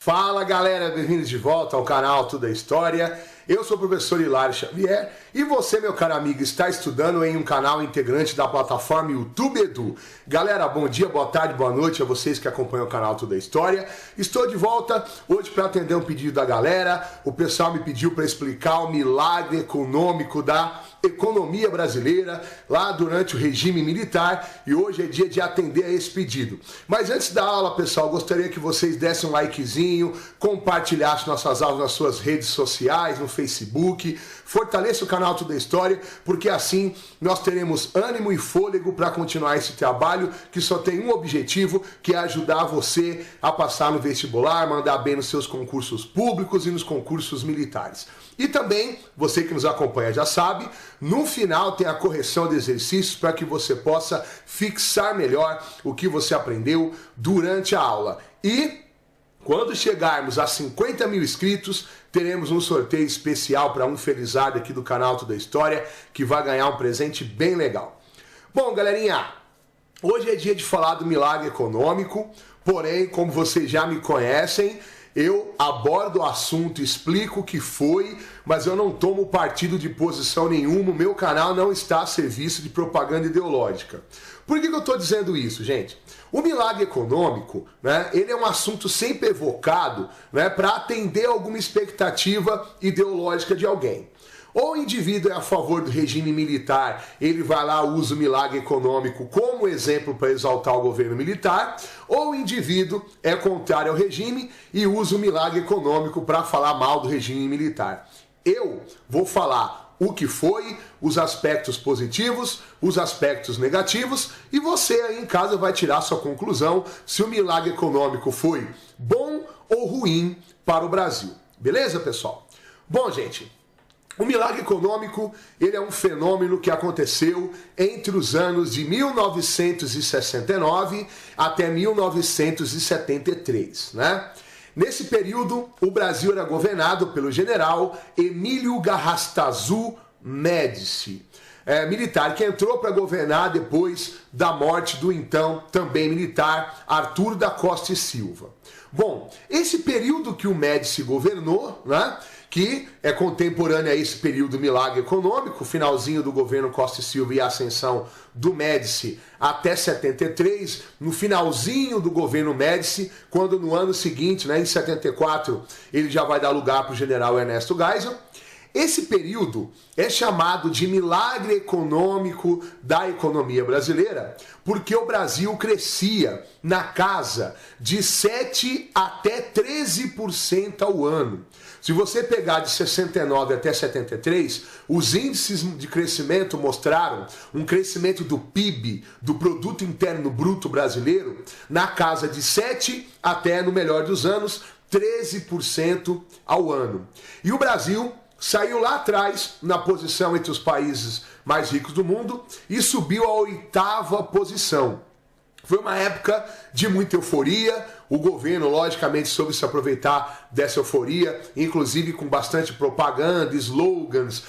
Fala galera, bem-vindos de volta ao canal Tudo é História. Eu sou o professor Hilário Xavier e você, meu caro amigo, está estudando em um canal integrante da plataforma YouTube Edu. Galera, bom dia, boa tarde, boa noite a vocês que acompanham o canal Tudo é História. Estou de volta hoje para atender um pedido da galera. O pessoal me pediu para explicar o milagre econômico da economia brasileira lá durante o regime militar e hoje é dia de atender a esse pedido. Mas antes da aula, pessoal, gostaria que vocês dessem um likezinho, compartilhassem nossas aulas nas suas redes sociais, no Facebook, fortaleça o canal Tudo é História, porque assim nós teremos ânimo e fôlego para continuar esse trabalho que só tem um objetivo, que é ajudar você a passar no vestibular, mandar bem nos seus concursos públicos e nos concursos militares. E também, você que nos acompanha já sabe, no final tem a correção de exercícios para que você possa fixar melhor o que você aprendeu durante a aula. E quando chegarmos a 50 mil inscritos, teremos um sorteio especial para um felizardo aqui do canal Tudo é História, que vai ganhar um presente bem legal. Bom, galerinha, hoje é dia de falar do milagre econômico, porém, como vocês já me conhecem, eu abordo o assunto, explico o que foi, mas eu não tomo partido de posição nenhuma, o meu canal não está a serviço de propaganda ideológica. Por que eu estou dizendo isso, gente? O milagre econômico, né, ele é um assunto sempre evocado, né, para atender alguma expectativa ideológica de alguém. Ou o indivíduo é a favor do regime militar, ele vai lá, usa o milagre econômico como exemplo para exaltar o governo militar, ou o indivíduo é contrário ao regime e usa o milagre econômico para falar mal do regime militar. Eu vou falar o que foi, os aspectos positivos, os aspectos negativos, e você aí em casa vai tirar sua conclusão se o milagre econômico foi bom ou ruim para o Brasil. Beleza, pessoal? Bom, gente, o milagre econômico, ele é um fenômeno que aconteceu entre os anos de 1969 até 1973, né? Nesse período, o Brasil era governado pelo general Emílio Garrastazu Médici, militar que entrou para governar depois da morte do então também militar Arthur da Costa e Silva. Bom, esse período que o Médici governou, né, que é contemporâneo a esse período milagre econômico, finalzinho do governo Costa e Silva e a ascensão do Médici até 73, no finalzinho do governo Médici, quando no ano seguinte, né, em 74, ele já vai dar lugar para o general Ernesto Geisel. Esse período é chamado de milagre econômico da economia brasileira, porque o Brasil crescia na casa de 7 até 13% ao ano. Se você pegar de 69 até 73, os índices de crescimento mostraram um crescimento do PIB, do Produto Interno Bruto brasileiro, na casa de 7 até, no melhor dos anos, 13% ao ano. E o Brasil saiu lá atrás, na posição entre os países mais ricos do mundo, e subiu à 8ª posição. Foi uma época de muita euforia, o governo, logicamente, soube se aproveitar dessa euforia, inclusive com bastante propaganda, slogans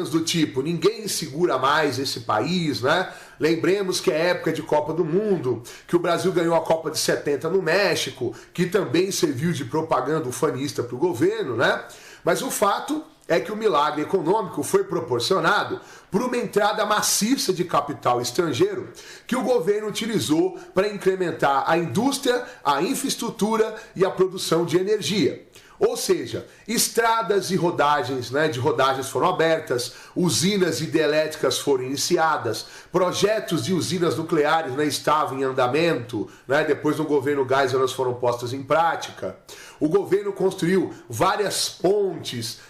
do tipo, ninguém segura mais esse país, né? Lembremos que é época de Copa do Mundo, que o Brasil ganhou a Copa de 70 no México, que também serviu de propaganda ufanista para o governo, né? Mas o fato é que o milagre econômico foi proporcionado por uma entrada maciça de capital estrangeiro que o governo utilizou para incrementar a indústria, a infraestrutura e a produção de energia. Ou seja, estradas e rodagens, de rodagens foram abertas, usinas hidrelétricas foram iniciadas, projetos de usinas nucleares estavam em andamento, depois do governo Geisel elas foram postas em prática. O governo construiu várias pontes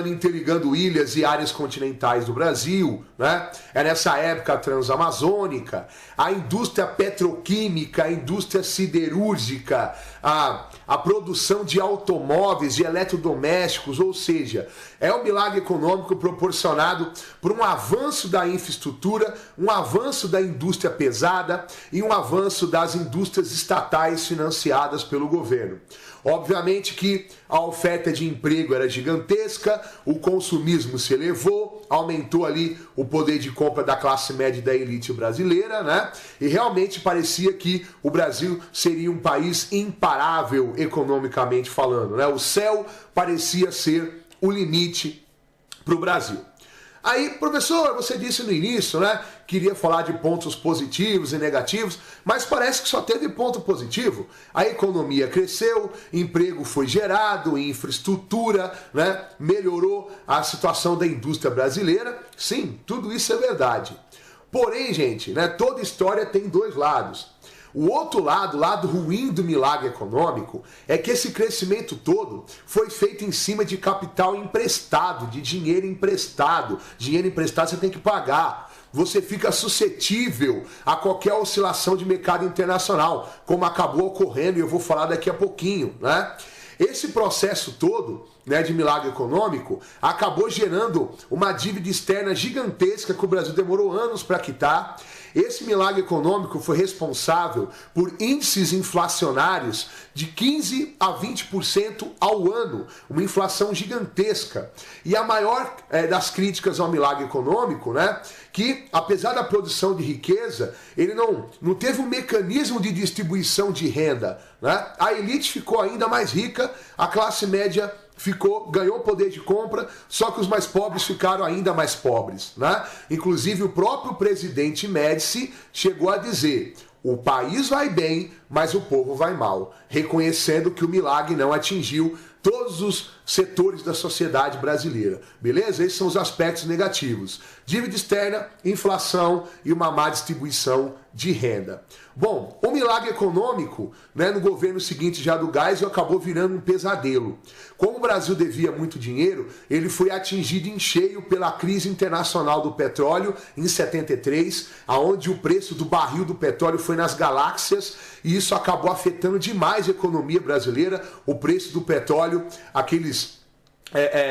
interligando ilhas e áreas continentais do Brasil, É nessa época a transamazônica, a indústria petroquímica, a indústria siderúrgica, a produção de automóveis, de eletrodomésticos, ou seja, é um milagre econômico proporcionado por um avanço da infraestrutura, um avanço da indústria pesada e um avanço das indústrias estatais financiadas pelo governo. Obviamente que a oferta de emprego era gigantesca, o consumismo se elevou, aumentou ali o poder de compra da classe média e da elite brasileira, né? E realmente parecia que o Brasil seria um país imparável economicamente falando, né? O céu parecia ser o limite para o Brasil. Aí, professor, você disse no início, né, queria falar de pontos positivos e negativos, mas parece que só teve ponto positivo. A economia cresceu, emprego foi gerado, infraestrutura, né, melhorou a situação da indústria brasileira. Sim, tudo isso é verdade. Porém, gente, né, toda história tem dois lados. O outro lado, o lado ruim do milagre econômico, é que esse crescimento todo foi feito em cima de capital emprestado, de dinheiro emprestado. Dinheiro emprestado você tem que pagar. Você fica suscetível a qualquer oscilação de mercado internacional, como acabou ocorrendo e eu vou falar daqui a pouquinho, né? Esse processo todo, né, de milagre econômico acabou gerando uma dívida externa gigantesca que o Brasil demorou anos para quitar. Esse milagre econômico foi responsável por índices inflacionários de 15% a 20% ao ano, uma inflação gigantesca. E a maior das críticas ao milagre econômico, né, que apesar da produção de riqueza, ele não teve um mecanismo de distribuição de renda, né? A elite ficou ainda mais rica, a classe média ganhou poder de compra, só que os mais pobres ficaram ainda mais pobres, né? Inclusive o próprio presidente Médici chegou a dizer: o país vai bem, mas o povo vai mal, reconhecendo que o milagre não atingiu todos os setores da sociedade brasileira. Beleza? Esses são os aspectos negativos. Dívida externa, inflação e uma má distribuição de renda. Bom, o milagre econômico, né, no governo seguinte já do Geisel acabou virando um pesadelo. Como o Brasil devia muito dinheiro, ele foi atingido em cheio pela crise internacional do petróleo em 73, aonde o preço do barril do petróleo foi nas galáxias e isso acabou afetando demais a economia brasileira, o preço do petróleo, aqueles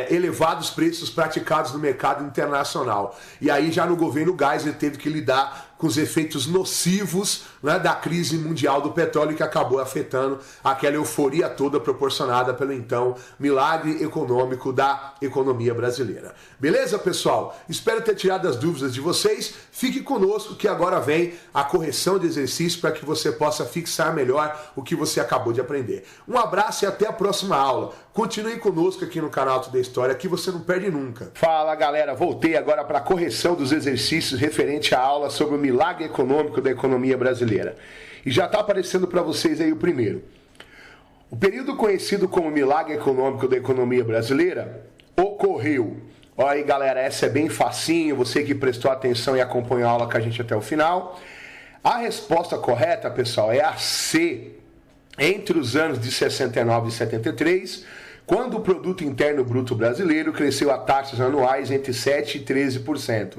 elevados preços praticados no mercado internacional. E aí já no governo Geisel teve que lidar com os efeitos nocivos, né, da crise mundial do petróleo que acabou afetando aquela euforia toda proporcionada pelo então milagre econômico da economia brasileira. Beleza, pessoal? Espero ter tirado as dúvidas de vocês. Fique conosco que agora vem a correção de exercício para que você possa fixar melhor o que você acabou de aprender. Um abraço e até a próxima aula. Continue conosco aqui no canal Tudo é História, que você não perde nunca. Fala, galera, voltei agora para a correção dos exercícios referente à aula sobre o milagre econômico da economia brasileira. E já está aparecendo para vocês aí o primeiro. O período conhecido como milagre econômico da economia brasileira ocorreu. Olha aí, galera, essa é bem facinho, você que prestou atenção e acompanhou a aula com a gente até o final. A resposta correta, pessoal, é a C. Entre os anos de 69 e 73, quando o Produto Interno Bruto Brasileiro cresceu a taxas anuais entre 7% e 13%.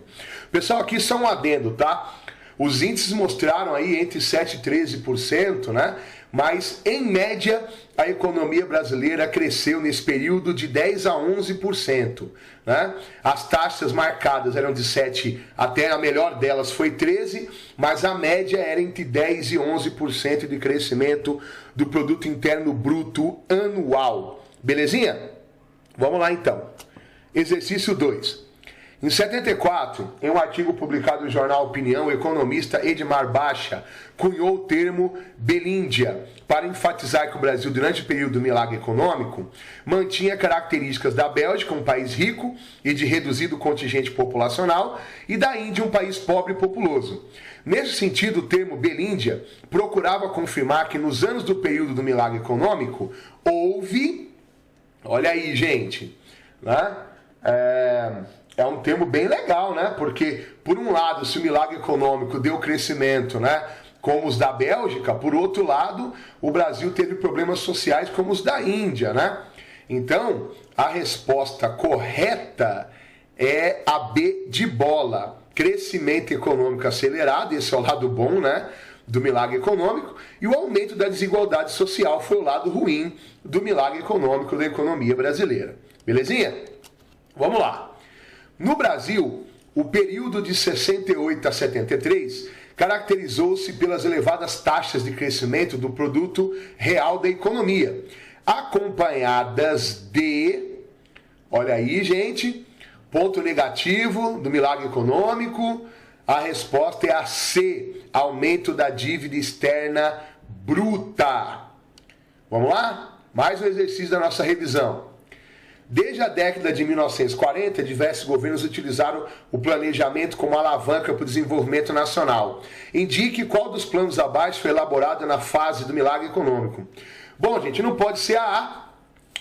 Pessoal, aqui só um adendo, tá? Os índices mostraram aí entre 7% e 13%, né? Mas, em média, a economia brasileira cresceu nesse período de 10% a 11%. Né? As taxas marcadas eram de 7%, até a melhor delas foi 13%, mas a média era entre 10% e 11% de crescimento do Produto Interno Bruto anual. Belezinha? Vamos lá então. Exercício 2. Em 74, em um artigo publicado no jornal Opinião, o economista Edmar Baixa cunhou o termo Belíndia para enfatizar que o Brasil, durante o período do milagre econômico, mantinha características da Bélgica, um país rico e de reduzido contingente populacional, e da Índia, um país pobre e populoso. Nesse sentido, o termo Belíndia procurava confirmar que nos anos do período do milagre econômico houve, olha aí, gente, né? É um termo bem legal, né? Porque, por um lado, se o milagre econômico deu crescimento, né, como os da Bélgica, por outro lado, o Brasil teve problemas sociais como os da Índia, né? Então, a resposta correta é a B de bola. Crescimento econômico acelerado, esse é o lado bom, né, do milagre econômico, e o aumento da desigualdade social foi o lado ruim do milagre econômico da economia brasileira. Belezinha? Vamos lá. No Brasil, o período de 68 a 73 caracterizou-se pelas elevadas taxas de crescimento do produto real da economia, acompanhadas de, olha aí, gente, Ponto negativo do milagre econômico, a resposta é a C, aumento da dívida externa bruta. Vamos lá? Mais um exercício da nossa revisão. Desde a década de 1940, diversos governos utilizaram o planejamento como alavanca para o desenvolvimento nacional. Indique qual dos planos abaixo foi elaborado na fase do milagre econômico. Bom, gente, não pode ser a A,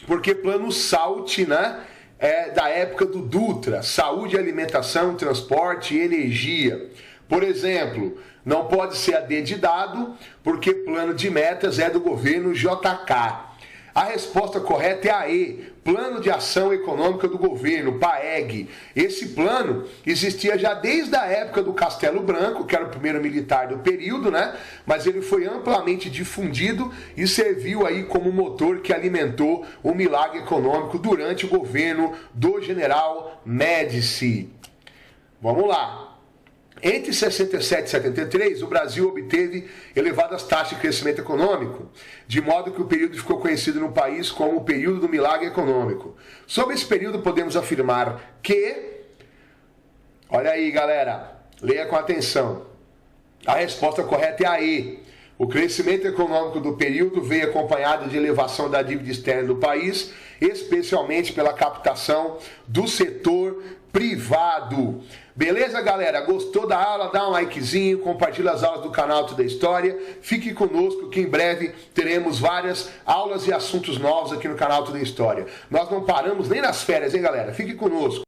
porque plano SALT, né? É da época do Dutra, saúde, alimentação, transporte e energia. Por exemplo, não pode ser a D de dado, porque plano de metas é do governo JK. A resposta correta é a E, Plano de Ação Econômica do Governo, PAEG. Esse plano existia já desde a época do Castelo Branco, que era o primeiro militar do período, né? Mas ele foi amplamente difundido e serviu aí como motor que alimentou o milagre econômico durante o governo do general Médici. Vamos lá. Entre 67 e 73, o Brasil obteve elevadas taxas de crescimento econômico, de modo que o período ficou conhecido no país como o período do milagre econômico. Sobre esse período, podemos afirmar que... Olha aí, galera, leia com atenção. A resposta correta é a E. O crescimento econômico do período veio acompanhado de elevação da dívida externa do país, especialmente pela captação do setor privado. Beleza, galera? Gostou da aula? Dá um likezinho, compartilha as aulas do canal Tudo é História. Fique conosco que em breve teremos várias aulas e assuntos novos aqui no canal Tudo é História. Nós não paramos nem nas férias, hein, galera? Fique conosco.